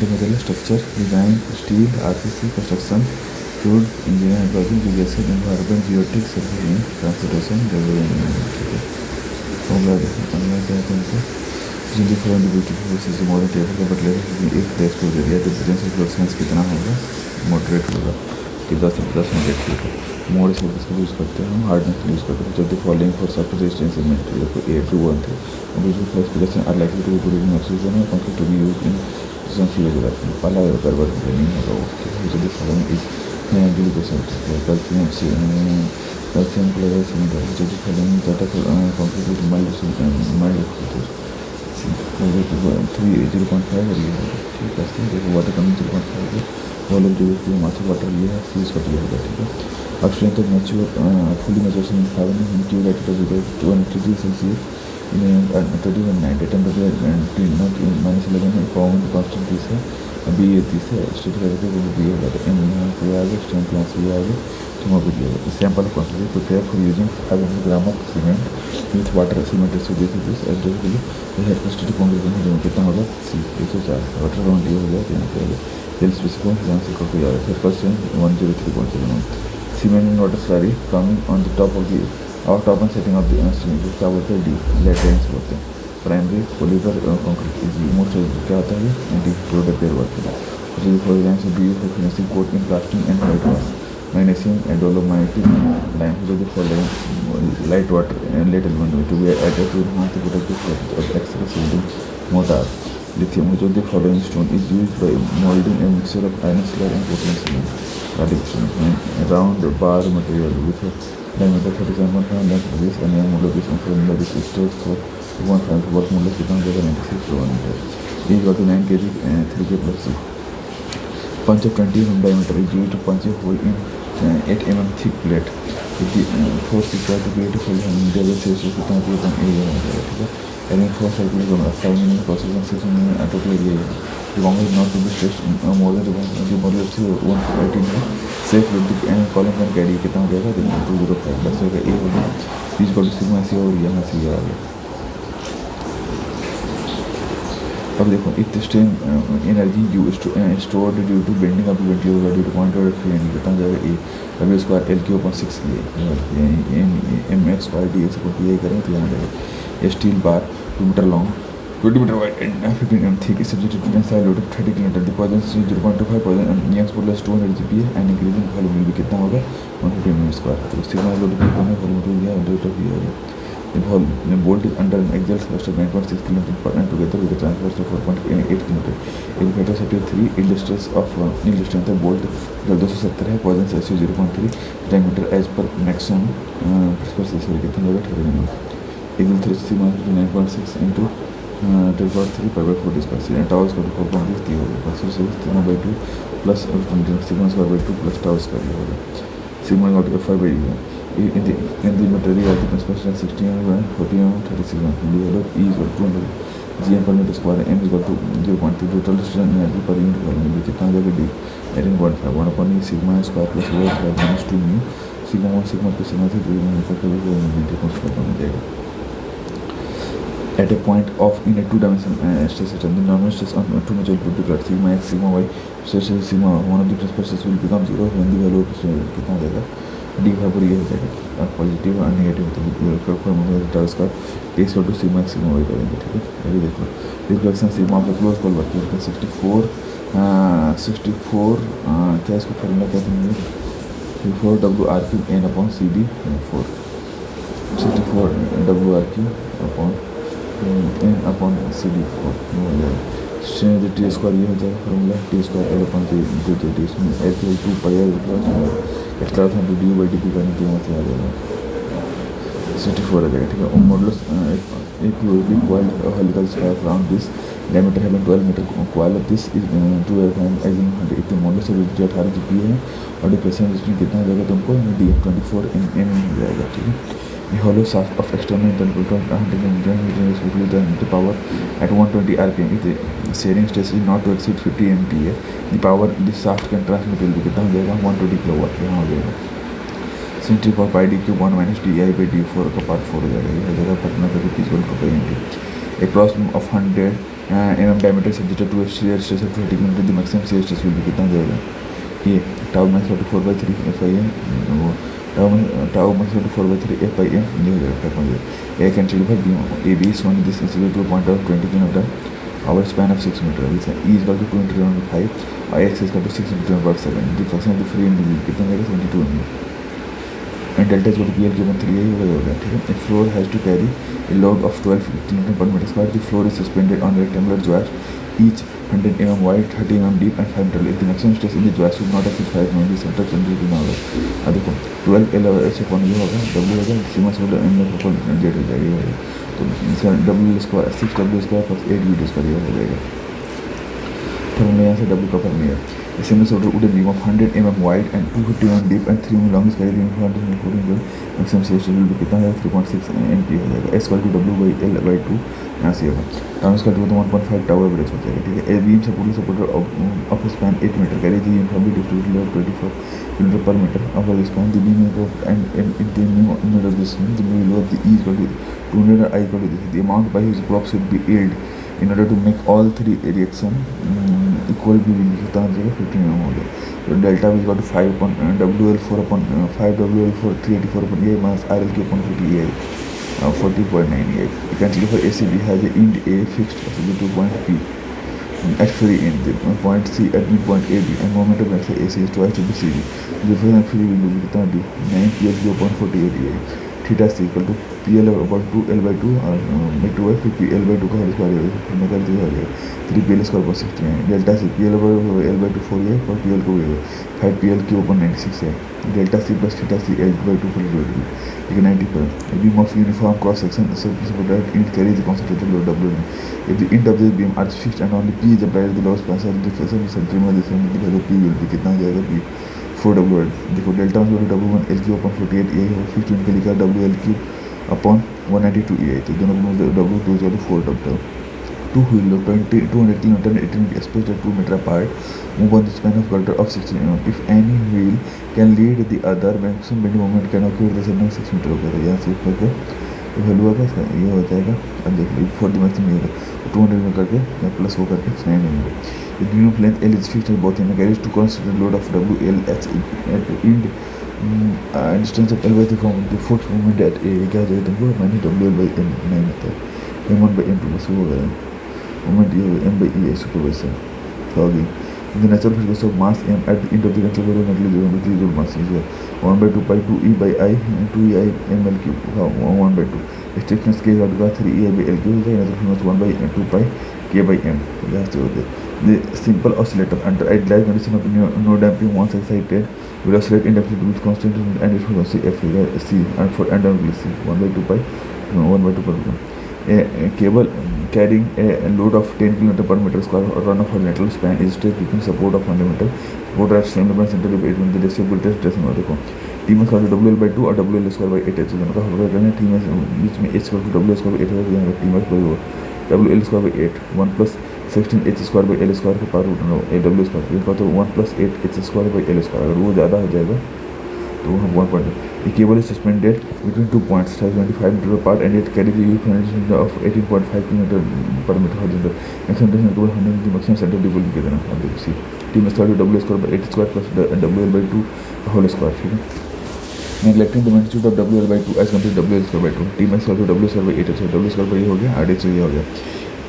मल्टीमेटेरियल structure design steel RCC construction food engineering driving GSL environment geotech servicing transportation हो गया। अगला क्या है तुमको जिंदगी फॉर ब्यूटीफुल मॉडर्न टेबल का बटले एक प्लेस को एरिया डिफरेंस फ्लोरेंस कितना होगा मॉडरेट होगा कि 10 से 10 मिनट ठीक है। मोड से इसको यूज़ करते हैं हम हार्डनेस यूज़ करते हैं जब the following for soft resistance material को a to 1 the visual classification are likely to be oxygen और comfort to be use in some field पहला गड़बड़ नहीं होगा वो ठीक है। जब following is glucose calcium calcium chloride cement जब फॉलोइंग डाटा कंप्लीट माइल्ड 0.5 और ये होगा ठीक है। देखो वाटर कमिंग 0.5 है वॉल्यूम जो है मास्टर वाटर ये है यूज़ करते होगा ठीक है। अब strength of natural fully natural tube at 200 Celsius temperature -11 pound constant this है बी ए दिस है स्टेट करके वो बी है एम यहाँ से आ गया स्ट्रेंथ यहाँ से आ गया तुम अभी लिया sample quantity prepare for using 500 gram of cement with water cement this एड्रेसली हेड कंस्टिट्यूट कांक्रीट में कितना होगा सी 104 वाटर ग्राउंड ये हो गया यहाँ पे सेल स्पेसिफिक यहाँ से कॉपी आ रहा है 103.7 cement and water slurry coming on the top of the और top and setting of the क्या बोलते हैं डी लेटेंस बोलते हैं प्राइमरी पोलीगर कॉन्क्रीट मोस्ट क्या होता है the product their work for example be for finishing coat in plastic and white wash magnesium and dolomitic lime for light water and let element to be added to enhance the protective of extra shielding mortar lithium which of the following stone is used by molding a mixture of iron slur and Portland cement round bar material with a diameter 37.5 length of this and a model of this formula this is stored for 1.5 work model कितना देगा 96 kilometer is equal to 9 kg 3k plus 6 punch of 20 mm diameter is used to punch a hole in 8 mm thick plate with the force required to create a hole in the ratio कितना होगा ठीक है। Adding 4 cycles on a 5 minute process and 6 minute at total area the longer not to be stretched more than the model of 118 है safe with the column and carry कितना हो जाएगा देखो 205 बस होगा ए होगा is equal to sigma C और यहाँ से आ गया। अब देखो it strain energy U stored due to bending up event होगा ड्यू टू पॉइंट और फ्री एनर्जी कितना जाएगा ए अभी square L Q upon 6 M X square D X को ये करें तो यहाँ जाएगा steel bar 2 metre long 20 metre wide and 15 m thick is subjected to tensile load of 30 kN the poison is 0.25 poison and Young's modulus 200 GPa and increasing volume will be कितना होगा 150 mm square तो sigma load पे कम है volume two गया rate of ये the bolt is under an axial thrust of 9.6 kN together with a transverse of 4.8 kN if capacity 3 yield stress of yield strength of bolt 270 है poison ratio 0.3 diameter as per maximum specification कितना होगा 30 mm equal 3 sigma 9.6 into 12.3 per by 4 square and tau square 4.6 दिया होगा बस उसे sigma by 2 plus sigma square by 2 plus tau square ये होगा sigma got to 5 by in the material of the construction 60 mm 40 mm 36 mm in the value E is equal to 200 gm per meter square m is equal to 0.3 total strain energy per unit volume भी कितना होगा d 18.5 1 upon e sigma square plus rho square minus 2 mu sigma 1 sigma 2 sigma 3 तो ये equal to हो जाएगा। At a point of in a two-dimensional stress system, the normal stress on two material would be greater sigma x sigma y stress sigma one of the stresses will become 0 when the value of कितना हो जाएगा D बराबर ये हो जाएगा positive और negative तो formula उसका T equal to sigma X sigma Y करेंगे ठीक है। अभी देखो reflection sigma of the close call work 64 क्या इसको फॉर्मूला क्या देंगे 64 W R Q N upon C D 4 64 W R Q upon N upon C D 4 हो जाएगा स्ट्रेन टी स्क्वायर ये हो जाएगा formula T square L upon T इसमें एल के 2 पाई आर एक्स्ट्रा था तो डी बाई डी पी करने के यहाँ से आ जाएगा 64 आ जाएगा ठीक है। मॉडल्स एक coil helical square around this diameter है 12 metre coil of this is to edging इतने मॉडल्स से 18 जीपीए है और डिप्रेशन स्प्रिंग कितना आ जाएगा तुमको डी 24 एम हो जाएगा ठीक है। hollow shaft of external interval of 100 power at 120 rpm if the shearing stress is not to exceed 50 MPa the power this shaft can transmit will be कितना हो जाएगा 120 किलोवाट यहाँ हो जाएगा sin 3 pi d cube 1 minus di by d4 का part 4 हो जाएगा ये हो जाएगा पटना का rupees 1 per MPa a cross of 100 mm diameter subjected to a shear stress of 30 mm, the maximum shear stress will be कितना जाएगा ये tau max 4/3 FIM, tau max 4/3 FIM ये हो जाएगा। A can deliver beam AB is one this is equal to a point of 20 km our span of 6 meter, which E is equal to 2 into 5, Ix is equal to 6 into 10/7, the fraction of the free end कितना जाएगा 22 mm, and delta is equal to PL given 3 हो गया, ठीक है। A floor has to carry a load of 12 kN per meter square. The floor is suspended on rectangular joists, each 100 mm wide, 30 mm deep and 5 meter. If the maximum stress in the joist should not exceed 5 mm, the center central ना होगा। अब देखो 12 L ऐसे कौन ये होगा W होगा, सीमा से एम में प्रॉपर जेड हो जाएगी, तो इसका W square 6W square plus 8V square ये हो जाएगा। फॉर्मूला यहाँ से W का फॉर्मूला है। A similar sort of wood beam of 100 mm wide and 250 mm deep and 3 mm long is carried in front of the maximum shear stress will be कितना है 3.6 MPa हो जाएगा। S equal to W by L by 2 यहाँ से होगा। Tau इसका 1.5 tau average हो जाएगा, ठीक है। A beam supporter of a span 8 meter carries the uniformly distributed load 24 kN per meter over the span. The beam and in the middle of this the middle of the E equal to 200 and I equal to this. The amount by whose prop should be yield in order to make all three reaction equal भी कितना हो जाएगा 15 mm हो गया। तो delta भी equal to 5 upon WL4 upon 5 WL4 384 upon A minus RL upon 40 40.98. You can see for ACB has a end A fixed to point P at free end, the point C at midpoint AB, and momentum at AC is twice to the CD. The difference at free will be कितना D 9 PL upon 48 A. Theta C equal to PL upon 2L by 2 और में 2 है, फिर PL by 2 का whole square हो जाएगा, मैं कर दिया हो जाएगा 3PL स्क्वायर पर 60 है। Delta C PL by L by 2 4 है और PL को 5 PL क्यू upon 96 है। Delta C plus theta C L by 2 full load ठीक है 90 पर। Beam of uniform cross section supported in carries the concentrated load W. If the end of the beam are fixed and only P is applied to the load span, the difference between the same P will be कितना जाएगा P 4W। देखो delta W1 L Q upon 48 ए है, फिर इनका लिखा WL Q upon 192 ए, तो दोनों को W2 equal to 4W। Two wheel load 200 kN 18 spaced at 2 meter apart move on the span of girder of 16 mm. If any wheel can lead the other, maximum bending moment can occur the same 6 meter हो गया। यहाँ से ऊपर का value आएगा इसका ये हो जाएगा। अब देख लीजिए फॉर द मैक्सिमम ये 200 में करके प्लस वो करके 9 mm। The beam of length L is fixed at both ends, carries to constant load of WLH at end distance of L by 3 from the foot movement at A क्या हो जाएगा तुमको minus WL by M 9 होता है M1 by M2 बस हो गया moment ये M by E है supervisor foggy. The natural physics of mass M at the end of the conservative negligible residual mass is 1 by 2 pi 2E by I 2EI ml cube 1 by 2 strictness K का 3EI by L cube है। natural physics 1 by 2 pi K by M यहाँ से होते हैं। The simple oscillator under idealized condition of no damping once excited will oscillate indefinitely with constant and its frequency F C and for and C 1 by 2 pi 1 by 2 per meter. A cable carrying a load of 10 kN per meter square or run of horizontal span is stretched between support of fundamental support at same level center between the distributed stress में देखो T में square WL by 2 और WL square by 8 है, तो दोनों का होगा करना T में बीच में H square W square by 8 है, यहाँ पे T में स्क्वायर होगा WL square by 8 1 plus 16 H square by L square के पार रूट में W स्क्वायर का तो 1 plus 8 H square by L square, अगर वो ज़्यादा हो जाएगा तो हम 1 point the cable is suspended between 2 points 75 meter apart and it carries a uniform of 18.5 kN per meter horizontal. Maximum tension cable handling the maximum center dipole कितना है आप देखो सी T में square W square by 8 square plus WL by 2 whole square, ठीक है। Neglecting the magnitude of WL by 2 as compared to WL square by 2 T में square W square by 8 है, W square by ये हो गया 8 ये हो गया।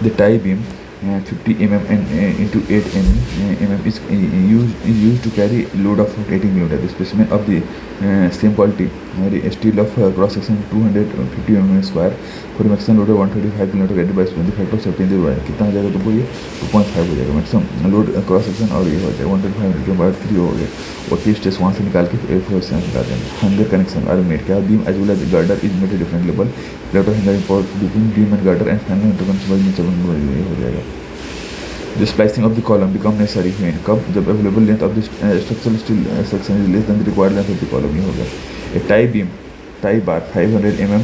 The tie beam 50 mm and into 8 mm is used to carry load of 80 mm. The specimen of the same quality steel of cross section 250 mm square for maximum load of 135 kN carried by the factor of safety in the wire कितना हो जाएगा तुमको ये 2.5 हो जाएगा maximum load cross section और ये हो जाएगा 135 के बाद 3 हो गया और की स्ट्रेस वहाँ से निकाल के F4 से निकाल देंगे। Hanger connection are made क्या beam as well as the girder is made at different level level of hanger import between beam and girder and final interconnection by mutual हो जाएगा। The splicing of the column become necessary when कब जब available length of the structural steel section is less than the required length of the column ये हो गया। A tie bar 500 mm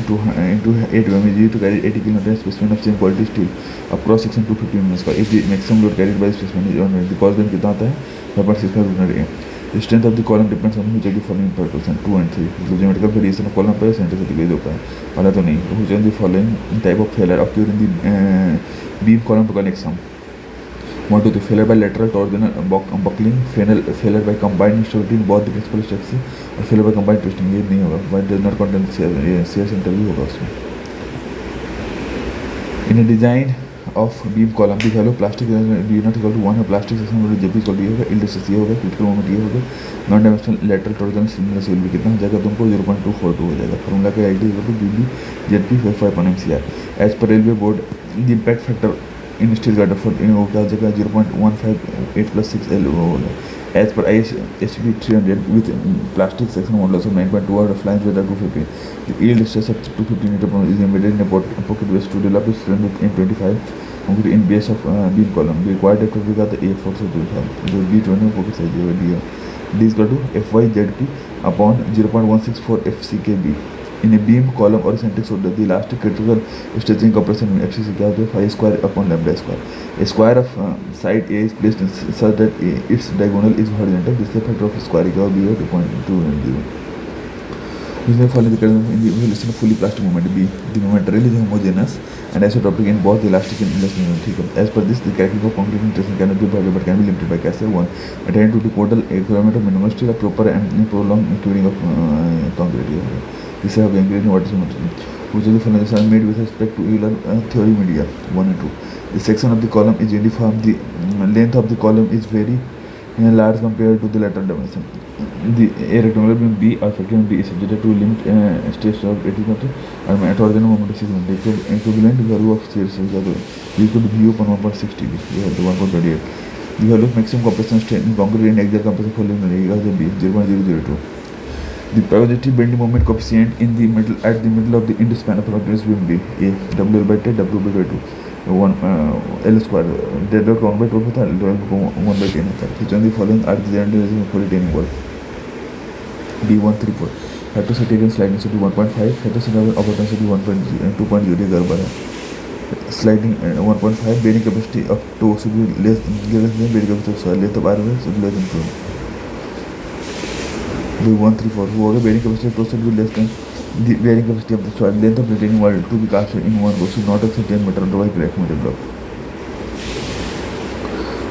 into 8 mm is used to carry 80 kN specimen of same quality steel of cross section 250 mm square. If the maximum load carried by the specimen is 100, the cause then कितना आता है 5.65 mm The strength of the column depends on which of the following proportion 2 and 3. मतलब geometrical variation of column पर centre से divide होता है, वाला तो नहीं. Which of the following type of failure occur in the beam column to connect some. 1 to 3 failure by lateral torsion buckling, failure by combined instability in both the principal structure, और failure by combined twisting. ये नहीं होगा, but does not contain shear center भी होगा उसमें. In a design of beam column the value plastic is not equal to 1 है, plastic section value जब भी इक्वल ये होगा, yield stress ये होगा, critical moment ये होगा, non dimensional lateral torsion similar से भी कितना हो जाएगा तुमको 0.242 हो जाएगा. फॉर्मूला का ID equal to BB ZP 5.MCR. As पर railway board the impact factor in steel girder for in वो क्या हो जाएगा 0.158 + 6L होगा. As per ISB 300 with plastic section modulus of 9.2 out of flange weather 250. The yield stress of 250 Nm is embedded in a pocket base to develop its strength with M25 concrete in base of beam column. The required depth of the A force of the B20 pocket size D. D is equal to FYZP upon 0.164 FCKB. In a beam column or eccentric shoulder, the elastic critical stretching compression in FCC क्या होता है 5 square upon lambda square. A square of side A is placed such that its diagonal is horizontal. This is the factor of square equal to 2.20. Using the following in the relation of fully plastic moment B, the moment really is homogeneous and isotropic in both the elastic and elastic moment. As per this, the cracking of concrete interaction cannot be avoided but can be limited by cassette 1. Attending to the total equivalent of minimal steel, a proper and prolonged curing of concrete. This is ingredient in water material. Which of the following are made with respect to Euler theory media 1 and 2. The section of the column is uniform. The length of the column is very large compared to the lateral dimension. The rectangular beam B or factor B is subjected to limit stress of 80 and torsion moment is equivalent value of shear stress equal to mu upon 1.6 dB. We have the 1.28. The value of maximum compression strain in concrete and axial compression following is B 0.002. The positive bending moment coefficient in the middle at the middle of the end span of the continuous beam B A W L by 10 W by 2 1 L square dead dot 1 by 2 होता है L 1 by 10 होता है. Which of the following are the general for retaining wall? B134 factor Saturn sliding density 1.5 factor Saturn upper density 2.0 गड़बड़ है. Sliding 1.5 bearing capacity of toe should be less than bearing capacity of soil length of RV should be less than 2. B134 who are bearing capacity of toe should be less than the bearing capacity of the soil length of retaining wall to be cast in one go should not exceed 10 meter otherwise crack may develop.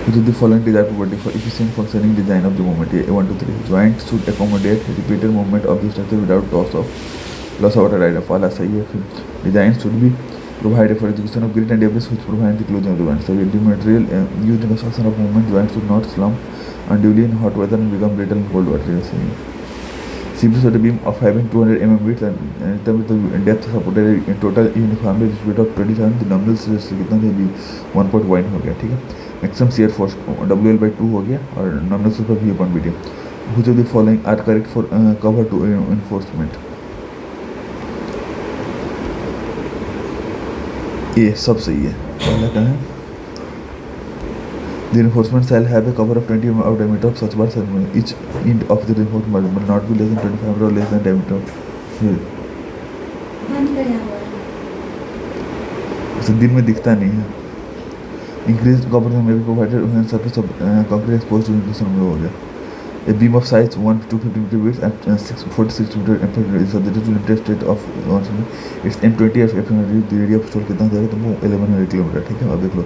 Which is the following desired property for efficient functioning design of the moment? A 1 to 3 joint should accommodate repeated movement of the structure without loss of order right of all सही है. फिर design should be provided for execution of grit and debris which provide the closing of the joint. So the material used in construction of movement joint should not slump unduly in hot weather and become brittle in cold water. Simply so the beam of having 200 mm width and with the depth supported in total uniformly distributed of 27, the nominal stress कितना है भी 1.1 हो गया. ठीक है. Maximum shear force WL by 2 हो गया और nominal stress पर V upon BD. Which of the following are correct for cover to enforcement? ये सब सही है. पहला क्या है? The reinforcement shall have a cover of 20 mm of diameter of such bar segment. Each end of the reinforcement will not be less than 25 mm or less than diameter. So दिन में दिखता नहीं है. Increased copper may be provided when surface of concrete exposed to increase में हो गया. A beam of size 1 to 250 meter width and 46 meter amplitude is subjected to limited state of its M20 of F100. The area of store कितना जाएगा तुमको 1100 kilometre. ठीक है. अब देख लो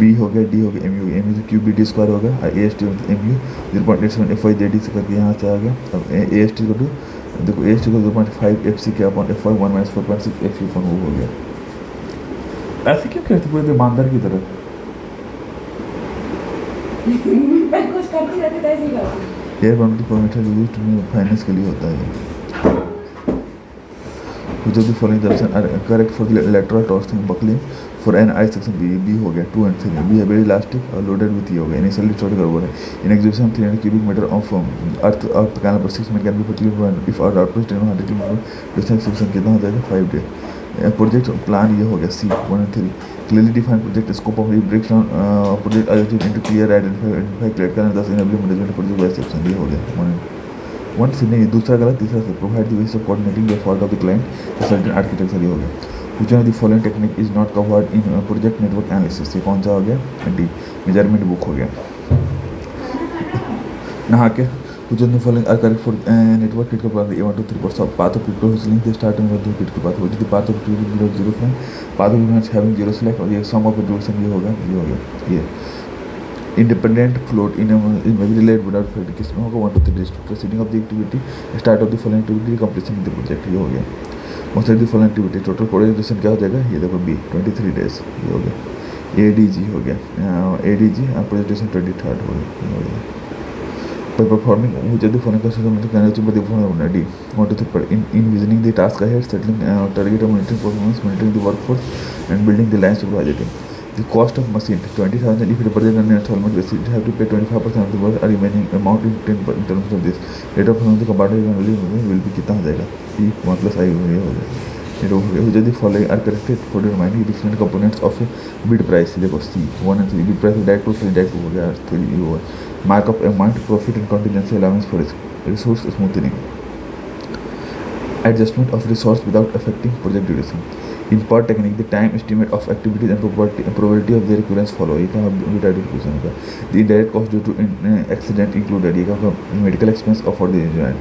B हो गया D हो गया MU MU तो QB D स्क्वायर होगा AST MU 0.87 FYZD से करके यहाँ से आ गया. अब AST को तो देखो AST को 0.5 FC के अपॉन FY 1 - 4.6 FU अपन वो हो गया. ऐसे क्यों कहते पूरे ईमानदार की तरह? मैं कुछ करती रहती तो ऐसे ही करती. Air boundary perimeter use to finance के लिए होता है. Which of the following options are correct for the lateral torsion buckling for an I section B हो गया 2 and 3. B है very elastic और loaded with E हो गया. Initially stored गड़बड़ है. In execution 300 cubic meter of earth canal per 6 minutes can be produced if our output is 100 km. Distance execution कितना हो जाएगा 5 days. Project plan ये हो गया C 1 and 3. Clearly defined project scope of breaks down project adjusted into clear identify clear and thus enabling management project by section. ये हो गया 1 से नहीं दूसरा गलत तीसरा से provide the ways of coordinating the fault of the client consultant architecture. ये हो गया. Which one of the following technique is not covered in project network analysis? ये कौन सा हो गया? D मेजरमेंट बुक हो गया. नहा के which of the following are correct for network critical path A1 to 3 parts of path of crypto whose link they start with the critical path, which is the path of crypto below 0 point, path of events having 0 select, और ये sum of the rules and ये होगा ये independent float in may be related without failure किसमें होगा 1 to 3 days proceeding of the activity, start of the following activity, completion of the project, ये हो गया most of the following activity, total project duration क्या हो जाएगा, ये देखो B 23 days, ये हो गया ADG हो गया ADG project duration 23rd हो गया, ये हो गया by performing which of the following considered can achieve by the following D 1 to 3 in envisioning the task ahead, settling target and monitoring performance, monitoring the workforce and building the lines supervising. The cost of machine 20,000 if it represents on an installment basis, you have to pay 25% of the work or remaining amount in 10 in terms of this. Rate of the comparative will be कितना हो जाएगा E 1 plus I हो जाएगा. ये हो गया. Which of the following are corrected for determining different components of a bid price? देखो C 1 and 3 bid price direct to indirect हो गया 3 over markup amount profit and contingency allowance for resource smoothing, adjustment of resource without affecting project duration. In per technique, the time estimate of activities and probability of their occurrence follow. ये कहाँ beta distribution होगा. The indirect cost due to accident included. ये कहाँ medical expense of for the engineer.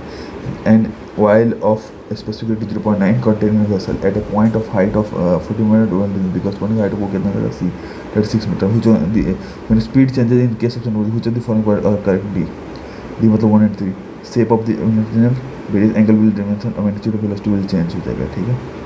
And while of a specific 0.9 container vessel at a point of height of 40 meter because point of height को कितना होगा C 36 meter. Which one the when speed changes in case of submarine, which of the following are correct? D मतलब 1 and 3. Shape of the original various angle will dimension और magnitude of velocity will change हो जाएगा, ठीक है.